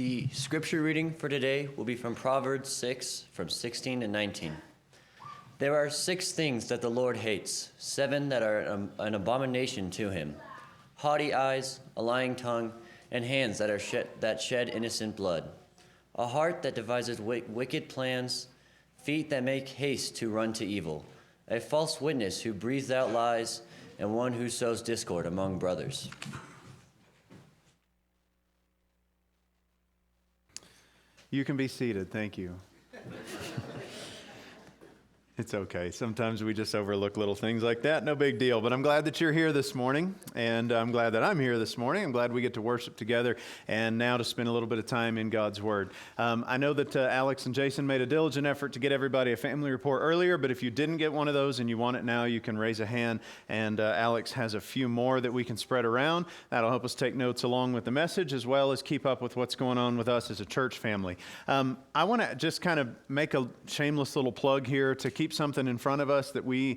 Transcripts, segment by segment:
The scripture reading for today will be from Proverbs 6, from 16 and 19. There are 6 things that the Lord hates, 7 that are an abomination to him: haughty eyes, a lying tongue, and hands that shed innocent blood, a heart that devises wicked plans, feet that make haste to run to evil, a false witness who breathes out lies, and one who sows discord among brothers. You can be seated. Thank you. It's okay. Sometimes we just overlook little things like that. No big deal. But I'm glad that you're here this morning, and I'm glad that I'm here this morning. I'm glad we get to worship together and now to spend a little bit of time in God's Word. I know that Alex and Jason made a diligent effort to get everybody a family report earlier, but if you didn't get one of those and you want it now, you can raise a hand, and Alex has a few more that we can spread around. That'll help us take notes along with the message, as well as keep up with what's going on with us as a church family. I want to just kind of make a shameless little plug here to keep something in front of us that we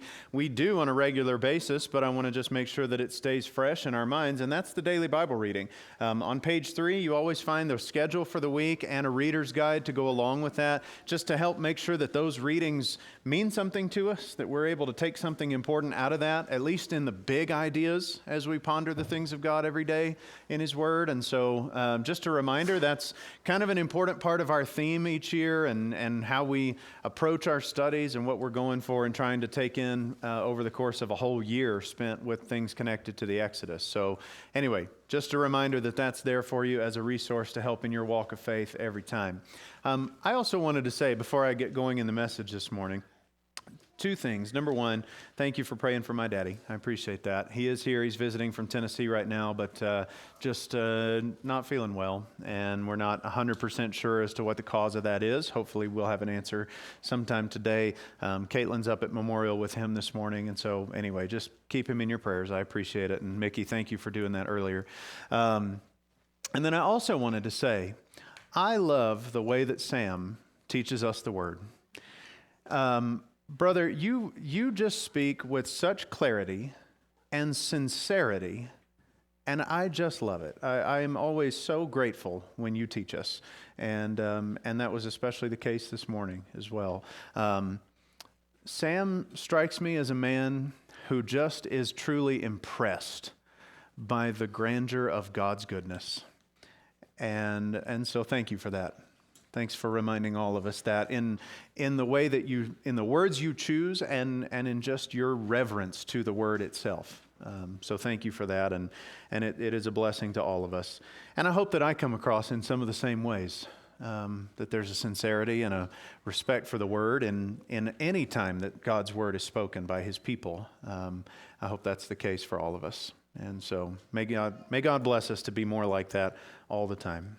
do on a regular basis, but I want to just make sure that it stays fresh in our minds, and that's the daily Bible reading. On page 3, you always find the schedule for the week and a reader's guide to go along with that, just to help make sure that those readings mean something to us, that we're able to take something important out of that, at least in the big ideas as we ponder the things of God every day in His Word. And so just a reminder, that's kind of an important part of our theme each year, and how we approach our studies and what we're going for and trying to take in over the course of a whole year spent with things connected to the Exodus. So anyway, just a reminder that that's there for you as a resource to help in your walk of faith every time. I also wanted to say, before I get going in the message this morning, 2 things. Number 1, thank you for praying for my daddy. I appreciate that. He is here. He's visiting from Tennessee right now, but just not feeling well, and we're not 100% sure as to what the cause of that is. Hopefully we'll have an answer sometime today. Caitlin's up at Memorial with him this morning, and so anyway, just keep him in your prayers. I appreciate it. And Mickey, thank you for doing that earlier. And then I also wanted to say, I love the way that Sam teaches us the Word. Brother, you just speak with such clarity and sincerity, and I just love it. I am always so grateful when you teach us, and that was especially the case this morning as well. Sam strikes me as a man who just is truly impressed by the grandeur of God's goodness, and so thank you for that. Thanks for reminding all of us that in the way that in the words you choose, and in just your reverence to the Word itself. So thank you for that, and it is a blessing to all of us. And I hope that I come across in some of the same ways, that there's a sincerity and a respect for the Word in any time that God's Word is spoken by His people. I hope that's the case for all of us. And so may God bless us to be more like that all the time.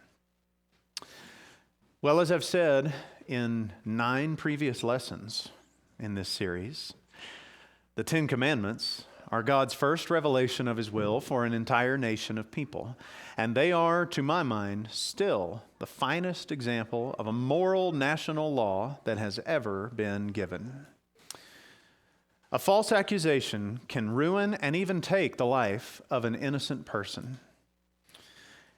Well, as I've said in 9 previous lessons in this series, the 10 Commandments are God's first revelation of His will for an entire nation of people. And they are, to my mind, still the finest example of a moral national law that has ever been given. A false accusation can ruin and even take the life of an innocent person.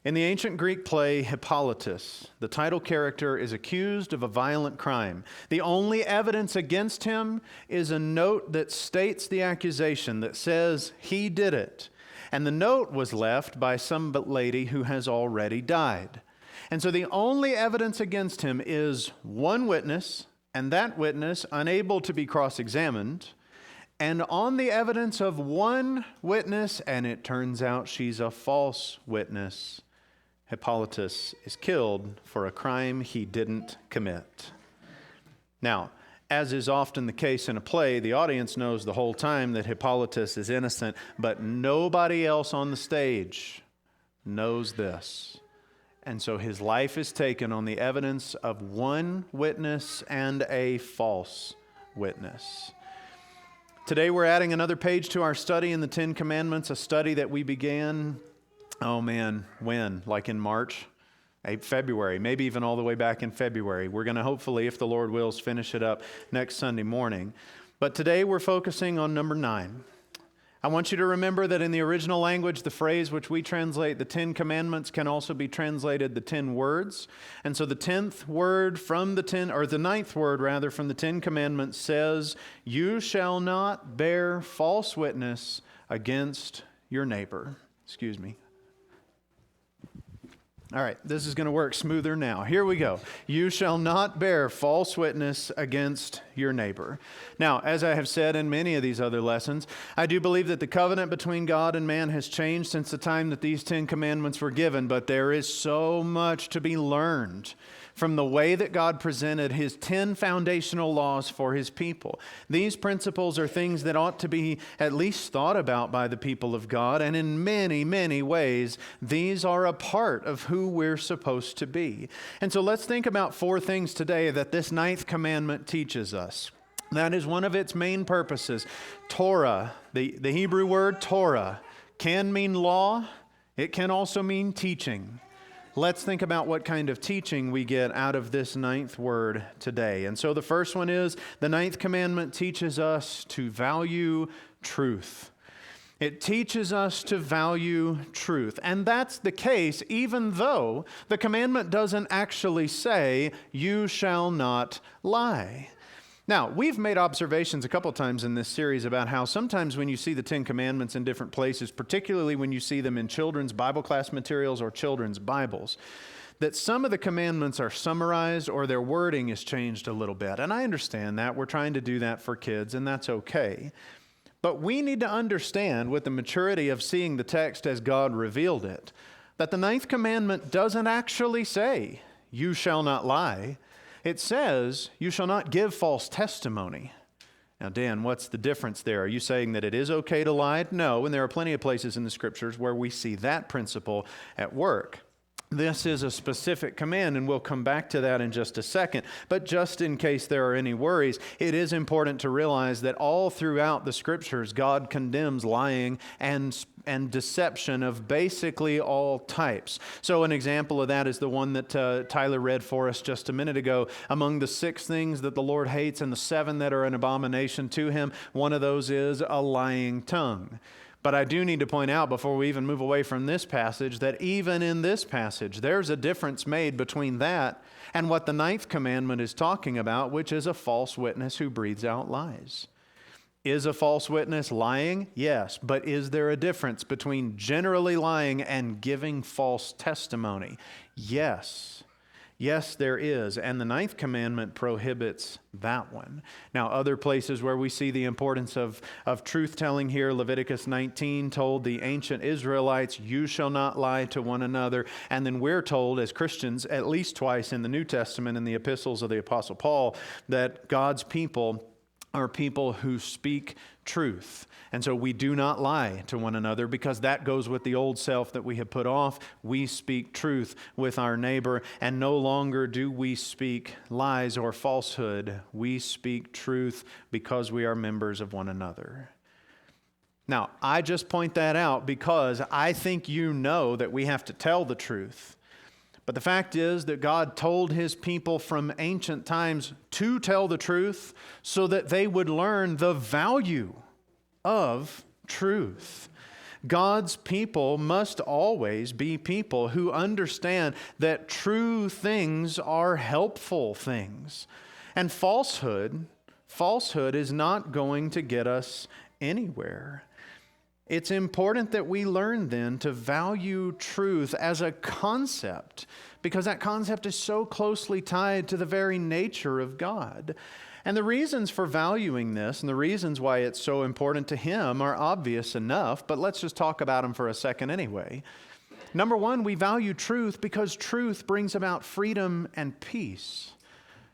In the ancient Greek play Hippolytus, the title character is accused of a violent crime. The only evidence against him is a note that states the accusation, that says he did it. And the note was left by some lady who has already died. And so the only evidence against him is one witness, and that witness unable to be cross-examined. And on the evidence of one witness, and it turns out she's a false witness, Hippolytus is killed for a crime he didn't commit. Now, as is often the case in a play, the audience knows the whole time that Hippolytus is innocent, but nobody else on the stage knows this. And so his life is taken on the evidence of one witness and a false witness. Today we're adding another page to our study in the 10 Commandments, a study that we began when? Like in March? February, maybe even all the way back in February. We're going to hopefully, if the Lord wills, finish it up next Sunday morning. But today we're focusing on number 9. I want you to remember that in the original language, the phrase which we translate the 10 commandments can also be translated the 10 words. And so the 10th word from the 10, or the 9th word rather, from the 10 commandments says, "You shall not bear false witness against your neighbor." Excuse me. All right, this is going to work smoother now. Here we go. "You shall not bear false witness against your neighbor." Now, as I have said in many of these other lessons, I do believe that the covenant between God and man has changed since the time that these 10 commandments were given, but there is so much to be learned from the way that God presented his 10 foundational laws for his people. These principles are things that ought to be at least thought about by the people of God, and in many, many ways, these are a part of who we're supposed to be. And so let's think about 4 things today that this 9th commandment teaches us. That is one of its main purposes. Torah, the Hebrew word Torah, can mean law. It can also mean teaching. Let's think about what kind of teaching we get out of this 9th word today. And so the first one is, the 9th commandment teaches us to value truth. It teaches us to value truth. And that's the case even though the commandment doesn't actually say, "You shall not lie." Now, we've made observations a couple times in this series about how sometimes when you see the 10 commandments in different places, particularly when you see them in children's Bible class materials or children's Bibles, that some of the commandments are summarized or their wording is changed a little bit. And I understand that. We're trying to do that for kids, and that's okay. But we need to understand, with the maturity of seeing the text as God revealed it, that the 9th commandment doesn't actually say, "You shall not lie." It says, "You shall not give false testimony." Now, Dan, what's the difference there? Are you saying that it is okay to lie? No, and there are plenty of places in the Scriptures where we see that principle at work. This is a specific command, and we'll come back to that in just a second. But just in case there are any worries, it is important to realize that all throughout the Scriptures, God condemns lying and deception of basically all types. So an example of that is the one that Tyler read for us just a minute ago. Among the 6 things that the Lord hates and the 7 that are an abomination to him, one of those is a lying tongue. But I do need to point out before we even move away from this passage that even in this passage, there's a difference made between that and what the 9th commandment is talking about, which is a false witness who breathes out lies. Is a false witness lying? Yes. But is there a difference between generally lying and giving false testimony? Yes. Yes, there is, and the 9th commandment prohibits that one. Now, other places where we see the importance of truth-telling here, Leviticus 19 told the ancient Israelites, "You shall not lie to one another," and then we're told as Christians, at least twice in the New Testament in the epistles of the Apostle Paul, that God's people are people who speak truth. And so we do not lie to one another because that goes with the old self that we have put off. We speak truth with our neighbor, and no longer do we speak lies or falsehood. We speak truth because we are members of one another. Now, I just point that out because I think you know that we have to tell the truth. But the fact is that God told his people from ancient times to tell the truth so that they would learn the value of truth. God's people must always be people who understand that true things are helpful things. And falsehood is not going to get us anywhere. It's important that we learn then to value truth as a concept, because that concept is so closely tied to the very nature of God. And the reasons for valuing this and the reasons why it's so important to him are obvious enough, but let's just talk about them for a second anyway. Number one, we value truth because truth brings about freedom and peace.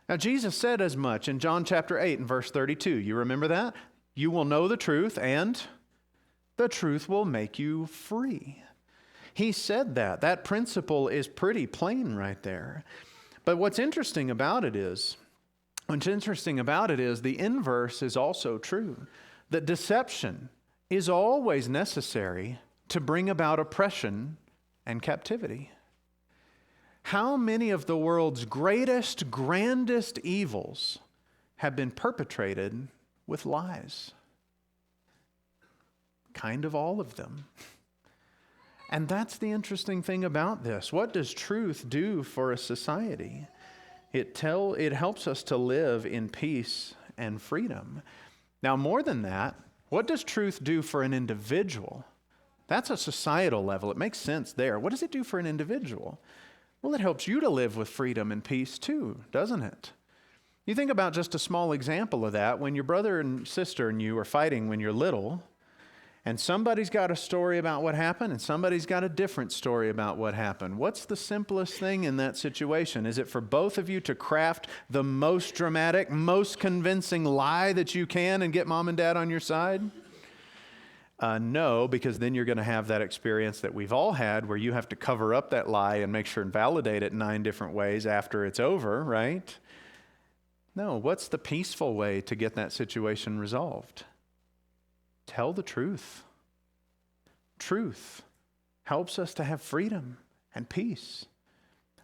Now, Jesus said as much in John chapter 8 and verse 32. You remember that? You will know the truth, and the truth will make you free. He said that. That principle is pretty plain right there. But what's interesting about it is the inverse is also true. That deception is always necessary to bring about oppression and captivity. How many of the world's greatest, grandest evils have been perpetrated with lies? kind of all of them. And that's the interesting thing about this. What does truth do for a society? It helps us to live in peace and freedom. Now, more than that, what does truth do for an individual? That's a societal level. It makes sense there. What does it do for an individual? Well, it helps you to live with freedom and peace too, doesn't it? You think about just a small example of that. When your brother and sister and you are fighting when you're little, and somebody's got a story about what happened, and somebody's got a different story about what happened. What's the simplest thing in that situation? Is it for both of you to craft the most dramatic, most convincing lie that you can and get mom and dad on your side? No, because then you're going to have that experience that we've all had where you have to cover up that lie and make sure and validate it 9 different ways after it's over, right? No, what's the peaceful way to get that situation resolved? Tell the truth. Truth helps us to have freedom and peace.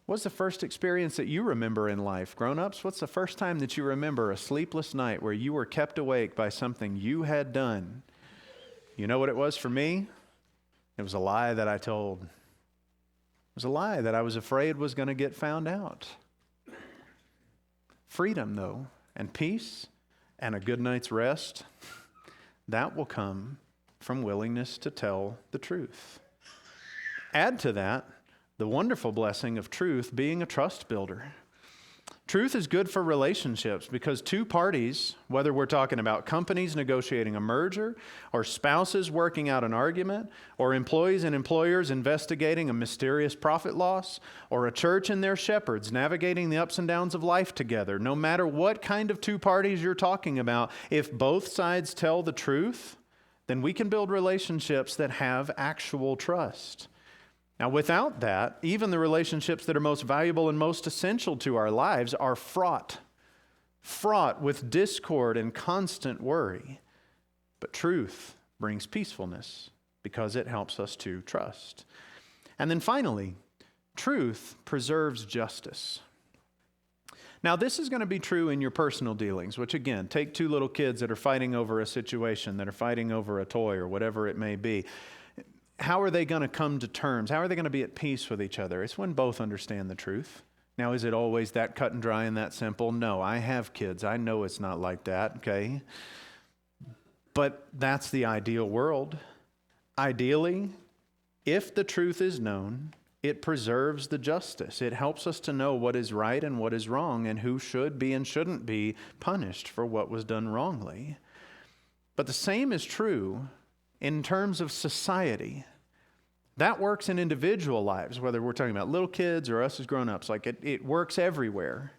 What's the first experience that you remember in life? Grown-ups, what's the first time that you remember a sleepless night where you were kept awake by something you had done? You know what it was for me? It was a lie that I told. It was a lie that I was afraid was going to get found out. Freedom, though, and peace, and a good night's rest, that will come from willingness to tell the truth. Add to that the wonderful blessing of truth being a trust builder. Truth is good for relationships because 2 parties, whether we're talking about companies negotiating a merger, or spouses working out an argument, or employees and employers investigating a mysterious profit loss, or a church and their shepherds navigating the ups and downs of life together, no matter what kind of 2 parties you're talking about, if both sides tell the truth, then we can build relationships that have actual trust. Now, without that, even the relationships that are most valuable and most essential to our lives are fraught with discord and constant worry. But truth brings peacefulness because it helps us to trust. And then finally, truth preserves justice. Now, this is going to be true in your personal dealings, which again, take 2 little kids that are fighting over a situation, that are fighting over a toy or whatever it may be. How are they going to come to terms? How are they going to be at peace with each other? It's when both understand the truth. Now, is it always that cut and dry and that simple? No, I have kids. I know it's not like that, okay? But that's the ideal world. Ideally, if the truth is known, it preserves the justice. It helps us to know what is right and what is wrong and who should be and shouldn't be punished for what was done wrongly. But the same is true in terms of society. That works in individual lives, whether we're talking about little kids or us as grown-ups. Like it works everywhere.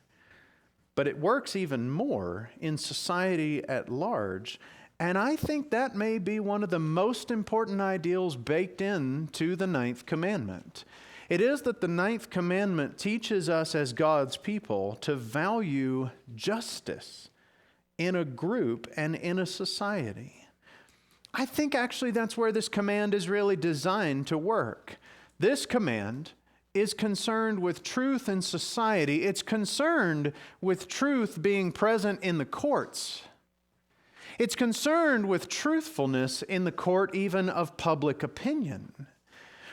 But it works even more in society at large. And I think that may be one of the most important ideals baked into the 9th commandment. It is that the 9th commandment teaches us as God's people to value justice in a group and in a society. I think actually that's where this command is really designed to work. This command is concerned with truth in society. It's concerned with truth being present in the courts. It's concerned with truthfulness in the court even of public opinion.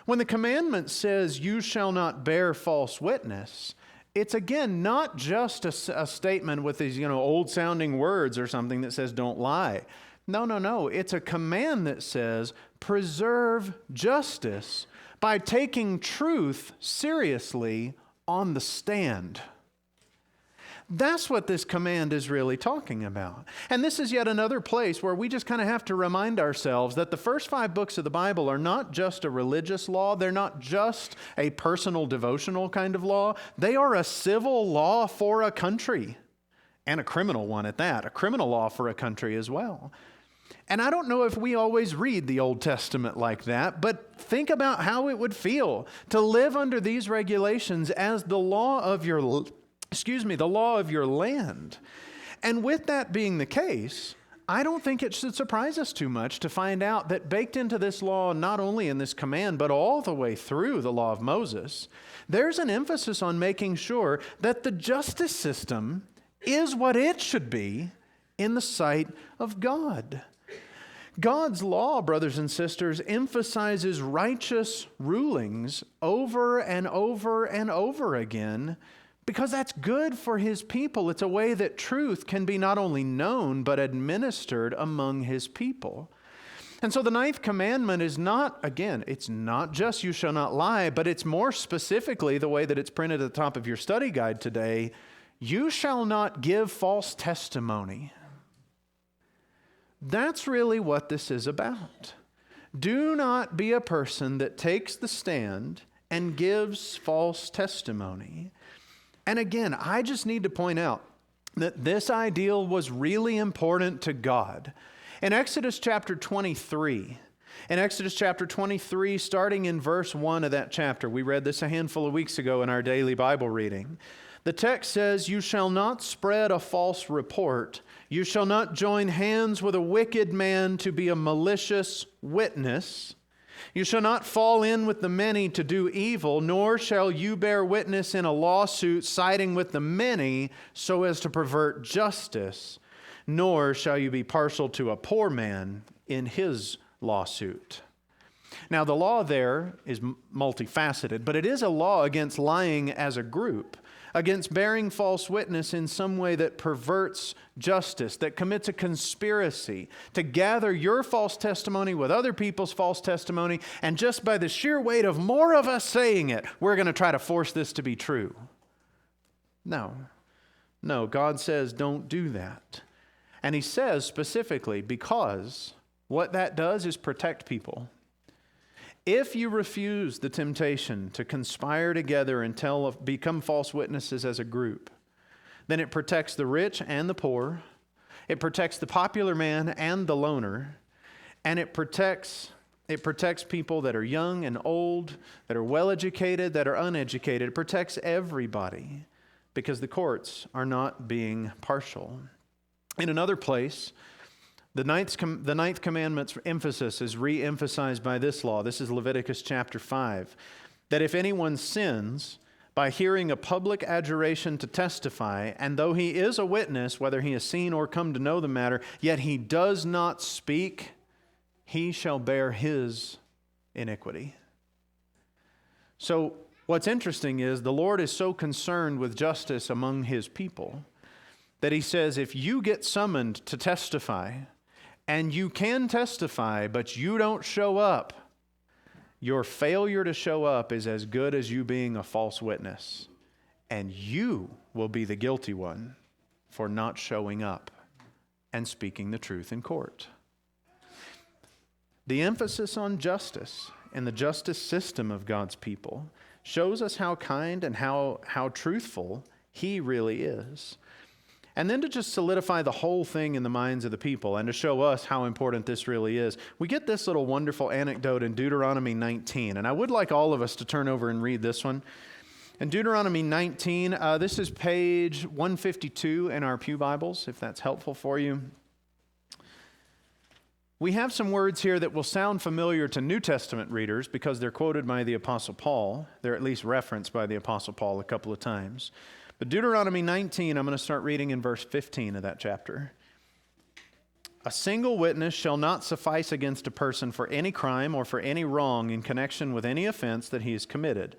When the commandment says, "You shall not bear false witness," it's again not just a statement with these old-sounding words or something that says, "Don't lie." No. It's a command that says, preserve justice by taking truth seriously on the stand. That's what this command is really talking about. And this is yet another place where we just kind of have to remind ourselves that the first 5 books of the Bible are not just a religious law. They're not just a personal devotional kind of law. They are a civil law for a country, and a criminal one at that, a criminal law for a country as well. And I don't know if we always read the Old Testament like that, but think about how it would feel to live under these regulations as the law of your land. And with that being the case, I don't think it should surprise us too much to find out that baked into this law, not only in this command, but all the way through the law of Moses, there's an emphasis on making sure that the justice system is what it should be in the sight of God. God's law, brothers and sisters, emphasizes righteous rulings over and over and over again because that's good for His people. It's a way that truth can be not only known but administered among His people. And so the ninth commandment is not, again, it's not just you shall not lie, but it's more specifically the way that it's printed at the top of your study guide today, you shall not give false testimony. That's really what this is about. Do not be a person that takes the stand and gives false testimony. And again, I just need to point out that this ideal was really important to God. In Exodus chapter 23, starting in verse 1 of that chapter, we read this a handful of weeks ago in our daily Bible reading. The text says, "You shall not spread a false report. You shall not join hands with a wicked man to be a malicious witness. You shall not fall in with the many to do evil, nor shall you bear witness in a lawsuit siding with the many so as to pervert justice, nor shall you be partial to a poor man in his lawsuit." Now, the law there is multifaceted, but it is a law against lying as a group, against bearing false witness in some way that perverts justice, that commits a conspiracy to gather your false testimony with other people's false testimony, and just by the sheer weight of more of us saying it, we're going to try to force this to be true. No, God says don't do that. And He says specifically because what that does is protect people. If you refuse the temptation to conspire together and become false witnesses as a group, then it protects the rich and the poor, it protects the popular man and the loner, and it protects people that are young and old, that are well-educated, that are uneducated. It protects everybody because the courts are not being partial. In another place, the ninth commandment's emphasis is re-emphasized by this law. This is Leviticus chapter 5. That if anyone sins by hearing a public adjuration to testify, and though he is a witness, whether he has seen or come to know the matter, yet he does not speak, he shall bear his iniquity. So what's interesting is the Lord is so concerned with justice among His people that He says if you get summoned to testify, and you can testify, but you don't show up, your failure to show up is as good as you being a false witness. And you will be the guilty one for not showing up and speaking the truth in court. The emphasis on justice and the justice system of God's people shows us how kind and how truthful He really is. And then to just solidify the whole thing in the minds of the people and to show us how important this really is, we get this little wonderful anecdote in Deuteronomy 19. And I would like all of us to turn over and read this one. In Deuteronomy 19, this is page 152 in our Pew Bibles, if that's helpful for you. We have some words here that will sound familiar to New Testament readers because they're quoted by the Apostle Paul. They're at least referenced by the Apostle Paul a couple of times. But Deuteronomy 19, I'm going to start reading in verse 15 of that chapter. "A single witness shall not suffice against a person for any crime or for any wrong in connection with any offense that he has committed.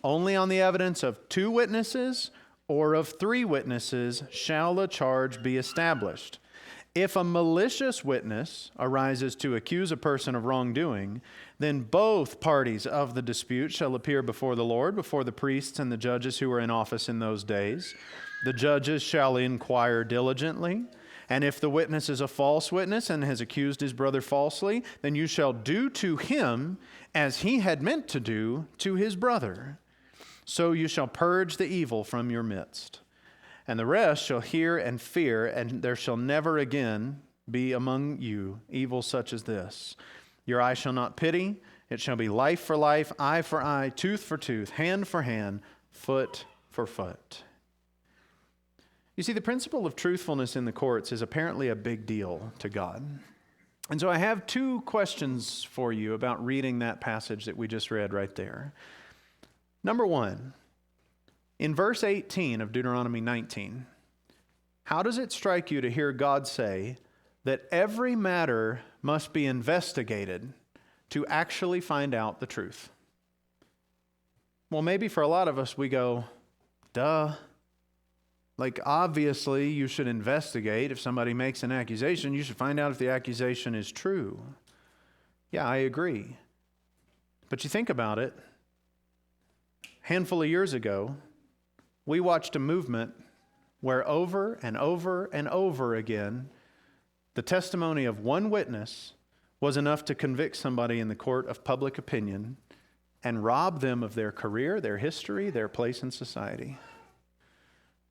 Only on the evidence of 2 witnesses or of 3 witnesses shall a charge be established. If a malicious witness arises to accuse a person of wrongdoing, then both parties of the dispute shall appear before the Lord, before the priests and the judges who are in office in those days. The judges shall inquire diligently, and if the witness is a false witness and has accused his brother falsely, then you shall do to him as he had meant to do to his brother. So you shall purge the evil from your midst. And the rest shall hear and fear, and there shall never again be among you evil such as this. Your eye shall not pity. It shall be life for life, eye for eye, tooth for tooth, hand for hand, foot for foot." You see, the principle of truthfulness in the courts is apparently a big deal to God. And so I have 2 questions for you about reading that passage that we just read right there. Number 1, in verse 18 of Deuteronomy 19, how does it strike you to hear God say that every matter must be investigated to actually find out the truth. Well, maybe for a lot of us, we go, duh. Like, obviously, you should investigate. If somebody makes an accusation, you should find out if the accusation is true. Yeah, I agree. But you think about it, a handful of years ago, we watched a movement where over and over and over again, the testimony of one witness was enough to convict somebody in the court of public opinion and rob them of their career, their history, their place in society.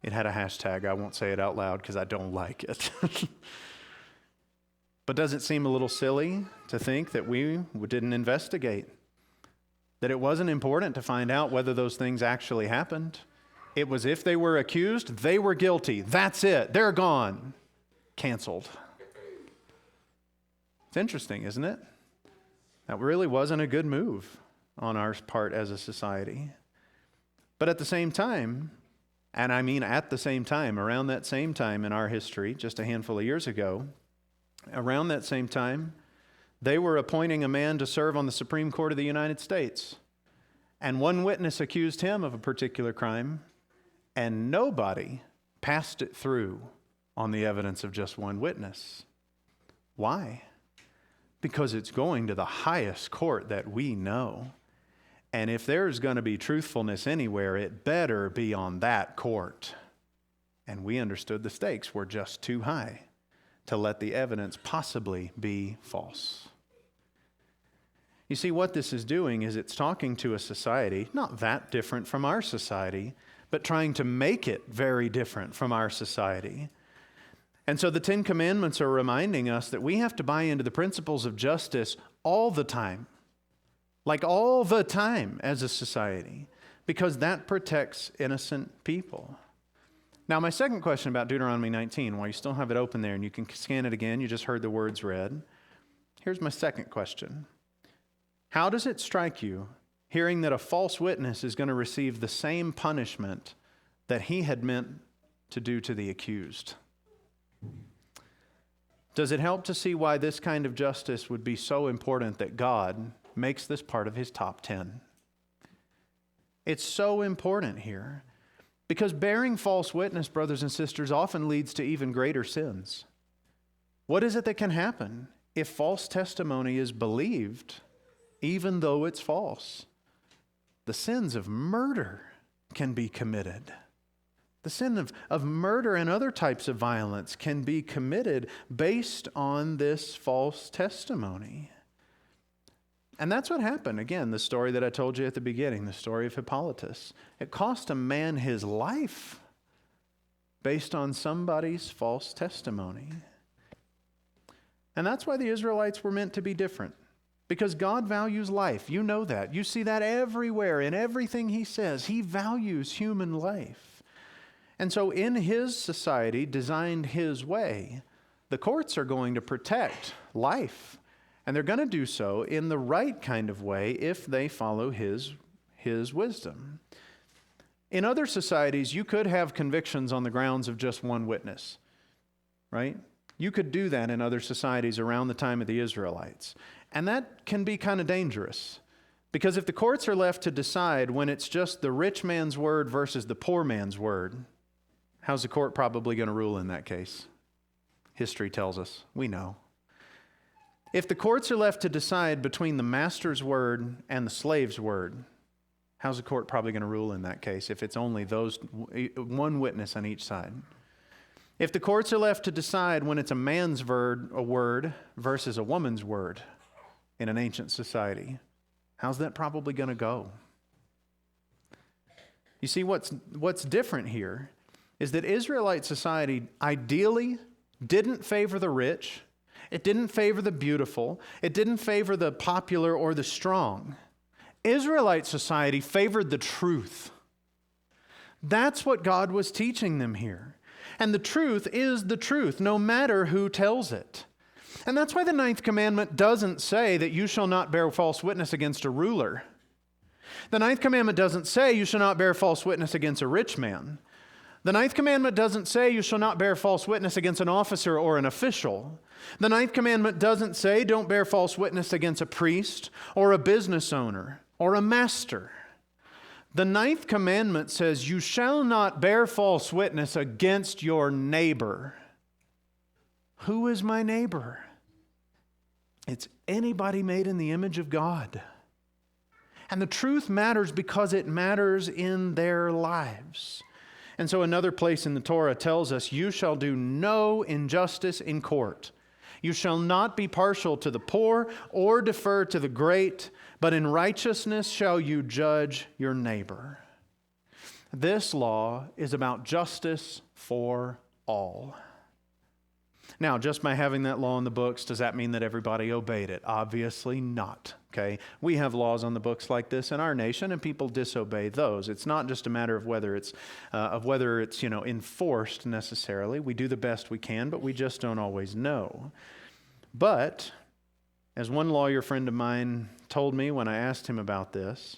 It had a hashtag. I won't say it out loud because I don't like it. But does it seem a little silly to think that we didn't investigate? That it wasn't important to find out whether those things actually happened? It was if they were accused, they were guilty. That's it. They're gone. Canceled. It's interesting, isn't it? That really wasn't a good move on our part as a society. But at the same time, and I mean at the same time, around that same time in our history, just a handful of years ago, around that same time, they were appointing a man to serve on the Supreme Court of the United States. And one witness accused him of a particular crime, and nobody passed it through on the evidence of just one witness. Why? Because it's going to the highest court that we know. And if there's going to be truthfulness anywhere, it better be on that court. And we understood the stakes were just too high to let the evidence possibly be false. You see, what this is doing is it's talking to a society, not that different from our society, but trying to make it very different from our society. And so the Ten Commandments are reminding us that we have to buy into the principles of justice all the time. Like all the time as a society, because that protects innocent people. Now, my second question about Deuteronomy 19, while you still have it open there and you can scan it again, you just heard the words read. Here's my second question. How does it strike you hearing that a false witness is going to receive the same punishment that he had meant to do to the accused? Does it help to see why this kind of justice would be so important that God makes this part of his top 10? It's so important here because bearing false witness, brothers and sisters, often leads to even greater sins. What is it that can happen if false testimony is believed, even though it's false? The sins of murder can be committed. The sin of murder and other types of violence can be committed based on this false testimony. And that's what happened. Again, the story that I told you at the beginning, the story of Hippolytus. It cost a man his life based on somebody's false testimony. And that's why the Israelites were meant to be different. Because God values life. You know that. You see that everywhere in everything he says. He values human life. And so in his society, designed his way, the courts are going to protect life. And they're going to do so in the right kind of way if they follow his wisdom. In other societies, you could have convictions on the grounds of just one witness, right? You could do that in other societies around the time of the Israelites. And that can be kind of dangerous. Because if the courts are left to decide when it's just the rich man's word versus the poor man's word, how's the court probably going to rule in that case? History tells us. We know. If the courts are left to decide between the master's word and the slave's word, how's the court probably going to rule in that case if it's only those one witness on each side? If the courts are left to decide when it's a man's word versus a woman's word in an ancient society, how's that probably going to go? You see, what's different here is that Israelite society ideally didn't favor the rich. It didn't favor the beautiful. It didn't favor the popular or the strong. Israelite society favored the truth. That's what God was teaching them here. And the truth is the truth, no matter who tells it. And that's why the 9th commandment doesn't say that you shall not bear false witness against a ruler. The 9th commandment doesn't say you shall not bear false witness against a rich man. The ninth commandment doesn't say you shall not bear false witness against an officer or an official. The ninth commandment doesn't say don't bear false witness against a priest or a business owner or a master. The ninth commandment says you shall not bear false witness against your neighbor. Who is my neighbor? It's anybody made in the image of God. And the truth matters because it matters in their lives. And so another place in the Torah tells us, you shall do no injustice in court. You shall not be partial to the poor or defer to the great, but in righteousness shall you judge your neighbor. This law is about justice for all. Now, just by having that law in the books, does that mean that everybody obeyed it? Obviously not, okay? We have laws on the books like this in our nation, and people disobey those. It's not just a matter of whether it's enforced necessarily. We do the best we can, but we just don't always know. But, as one lawyer friend of mine told me when I asked him about this,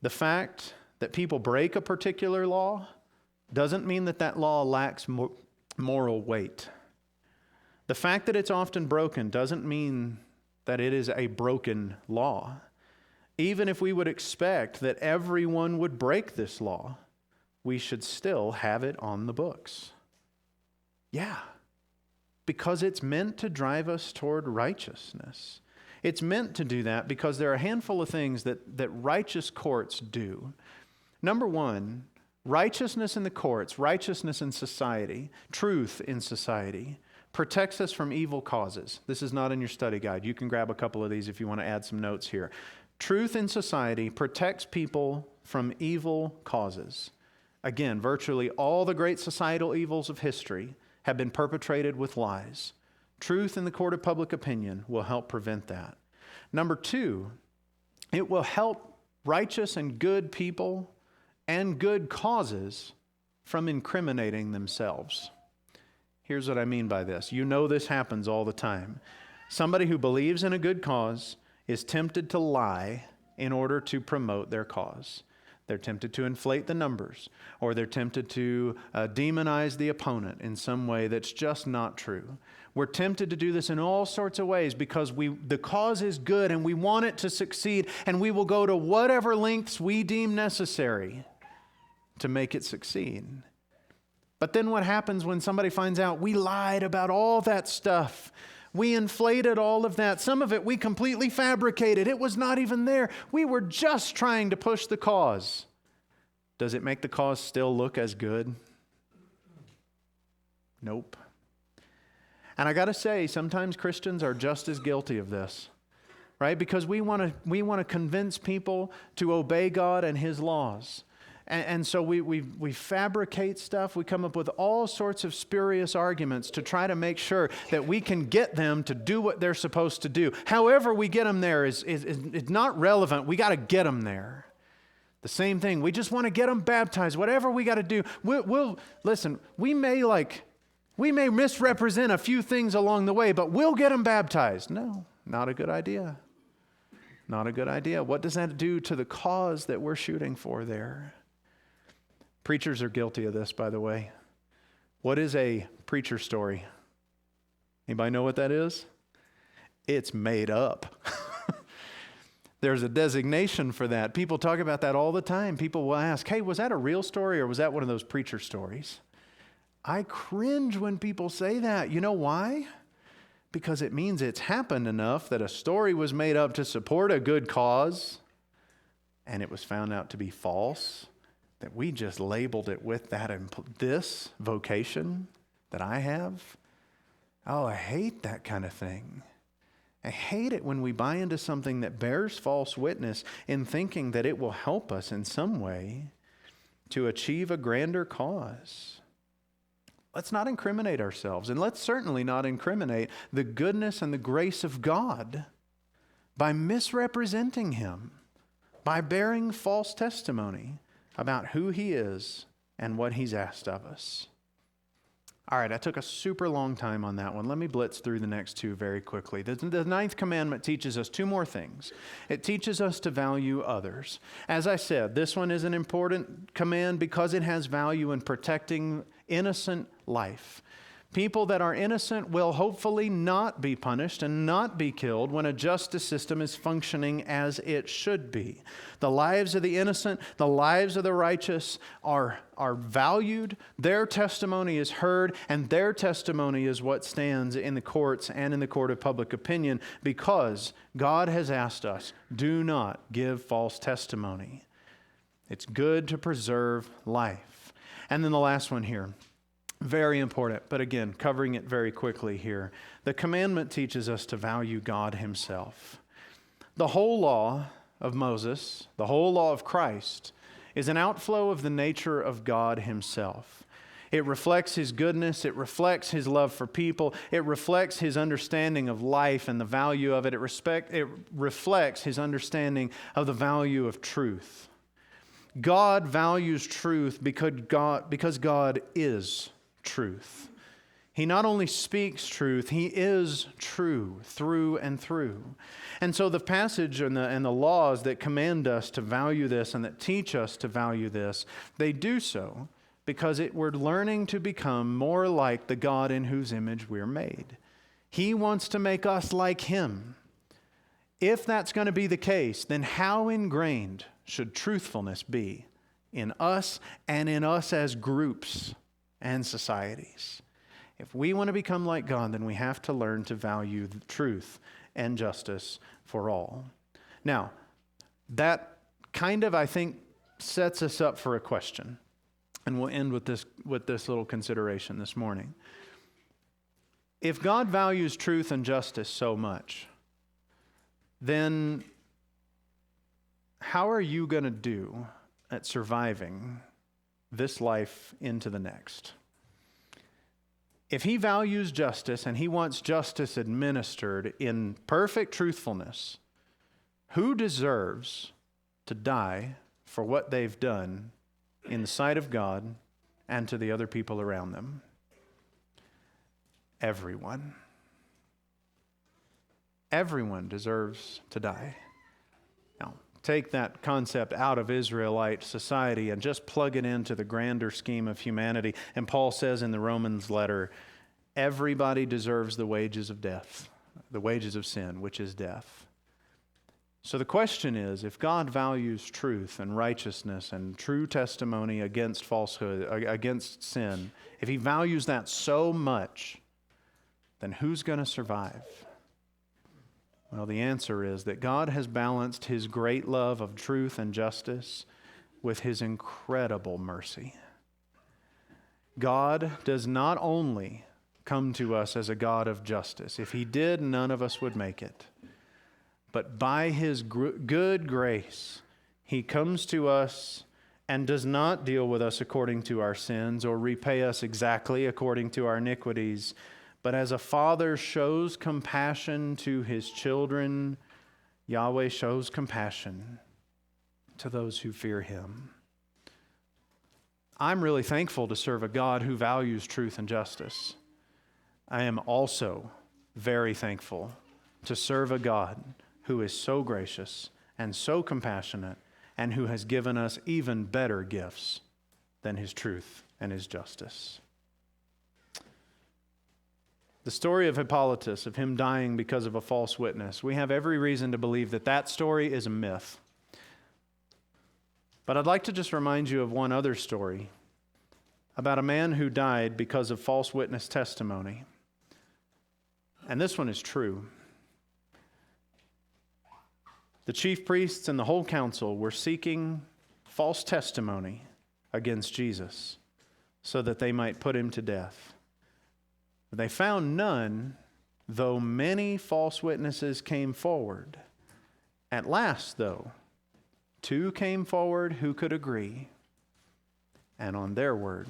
the fact that people break a particular law doesn't mean that that law lacks moral weight. The fact that it's often broken doesn't mean that it is a broken law. Even if we would expect that everyone would break this law, we should still have it on the books. Yeah, because it's meant to drive us toward righteousness. It's meant to do that because there are a handful of things that righteous courts do. Number one, righteousness in the courts, righteousness in society, truth in society, protects us from evil causes. This is not in your study guide. You can grab a couple of these if you want to add some notes here. Truth in society protects people from evil causes. Again, virtually all the great societal evils of history have been perpetrated with lies. Truth in the court of public opinion will help prevent that. Number two, it will help righteous and good people and good causes from incriminating themselves. Here's what I mean by this. You know this happens all the time. Somebody who believes in a good cause is tempted to lie in order to promote their cause. They're tempted to inflate the numbers, or they're tempted to demonize the opponent in some way that's just not true. We're tempted to do this in all sorts of ways because the cause is good and we want it to succeed, and we will go to whatever lengths we deem necessary to make it succeed. But then what happens when somebody finds out we lied about all that stuff? We inflated all of that. Some of it we completely fabricated. It was not even there. We were just trying to push the cause. Does it make the cause still look as good? Nope. And I got to say, sometimes Christians are just as guilty of this, right? Because we want to convince people to obey God and His laws. And so we fabricate stuff. We come up with all sorts of spurious arguments to try to make sure that we can get them to do what they're supposed to do. However we get them there is not relevant. We got to get them there. The same thing. We just want to get them baptized. Whatever we got to do. Listen, we may misrepresent a few things along the way, but we'll get them baptized. No, not a good idea. Not a good idea. What does that do to the cause that we're shooting for there? Preachers are guilty of this, by the way. What is a preacher story? Anybody know what that is? It's made up. There's a designation for that. People talk about that all the time. People will ask, hey, was that a real story or was that one of those preacher stories? I cringe when people say that. You know why? Because it means it's happened enough that a story was made up to support a good cause and it was found out to be false, that we just labeled it with that, this vocation that I have. Oh, I hate that kind of thing. I hate it when we buy into something that bears false witness in thinking that it will help us in some way to achieve a grander cause. Let's not incriminate ourselves, and let's certainly not incriminate the goodness and the grace of God by misrepresenting Him, by bearing false testimony about who He is and what He's asked of us. All right, I took a super long time on that one. Let me blitz through the next two very quickly. The ninth commandment teaches us two more things. It teaches us to value others. As I said, this one is an important command because it has value in protecting innocent life. People that are innocent will hopefully not be punished and not be killed when a justice system is functioning as it should be. The lives of the innocent, the lives of the righteous are valued, their testimony is heard, and their testimony is what stands in the courts and in the court of public opinion because God has asked us, do not give false testimony. It's good to preserve life. And then the last one here. Very important, but again, covering it very quickly here. The commandment teaches us to value God Himself. The whole law of Moses, the whole law of Christ, is an outflow of the nature of God Himself. It reflects His goodness, it reflects His love for people, it reflects His understanding of life and the value of it, it reflects His understanding of the value of truth. God values truth because God is truth. He not only speaks truth, He is true through and through. And so the passage and the laws that command us to value this and that teach us to value this, they do so because we're learning to become more like the God in whose image we're made. He wants to make us like Him. If that's going to be the case, then how ingrained should truthfulness be in us and in us as groups and societies? If we want to become like God, then we have to learn to value the truth and justice for all. Now, that kind of, I think, sets us up for a question. And we'll end with this little consideration this morning. If God values truth and justice so much, then how are you going to do at surviving this life into the next? If He values justice and He wants justice administered in perfect truthfulness, who deserves to die for what they've done in the sight of God and to the other people around them? Everyone. Everyone deserves to die. Now, take that concept out of Israelite society and just plug it into the grander scheme of humanity. And Paul says in the Romans letter, everybody deserves the wages of death, the wages of sin, which is death. So the question is, if God values truth and righteousness and true testimony against falsehood, against sin, if He values that so much, then who's going to survive? Well, the answer is that God has balanced His great love of truth and justice with His incredible mercy. God does not only come to us as a God of justice. If He did, none of us would make it. But by His good grace, He comes to us and does not deal with us according to our sins or repay us exactly according to our iniquities. But as a father shows compassion to his children, Yahweh shows compassion to those who fear Him. I'm really thankful to serve a God who values truth and justice. I am also very thankful to serve a God who is so gracious and so compassionate and who has given us even better gifts than His truth and His justice. The story of Hippolytus, of him dying because of a false witness, we have every reason to believe that that story is a myth. But I'd like to just remind you of one other story about a man who died because of false witness testimony. And this one is true. The chief priests and the whole council were seeking false testimony against Jesus so that they might put Him to death. They found none, though many false witnesses came forward. At last, though, 2 came forward who could agree, and on their word,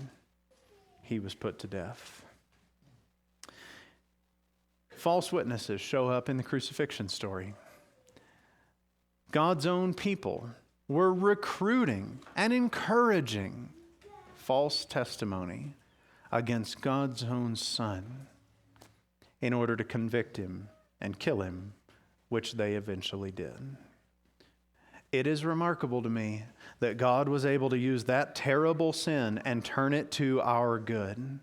He was put to death. False witnesses show up in the crucifixion story. God's own people were recruiting and encouraging false testimony against God's own Son in order to convict him and kill him, which they eventually did. It is remarkable to me that God was able to use that terrible sin and turn it to our good,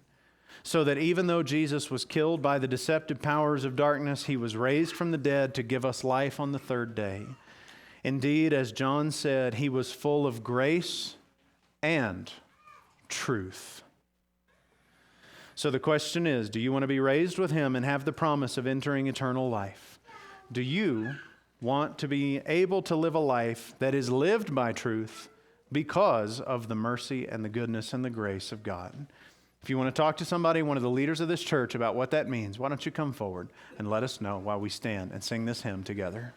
so that even though Jesus was killed by the deceptive powers of darkness, he was raised from the dead to give us life on the third day. Indeed, as John said, he was full of grace and truth. So the question is, do you want to be raised with him and have the promise of entering eternal life? Do you want to be able to live a life that is lived by truth because of the mercy and the goodness and the grace of God? If you want to talk to somebody, one of the leaders of this church, about what that means, why don't you come forward and let us know while we stand and sing this hymn together.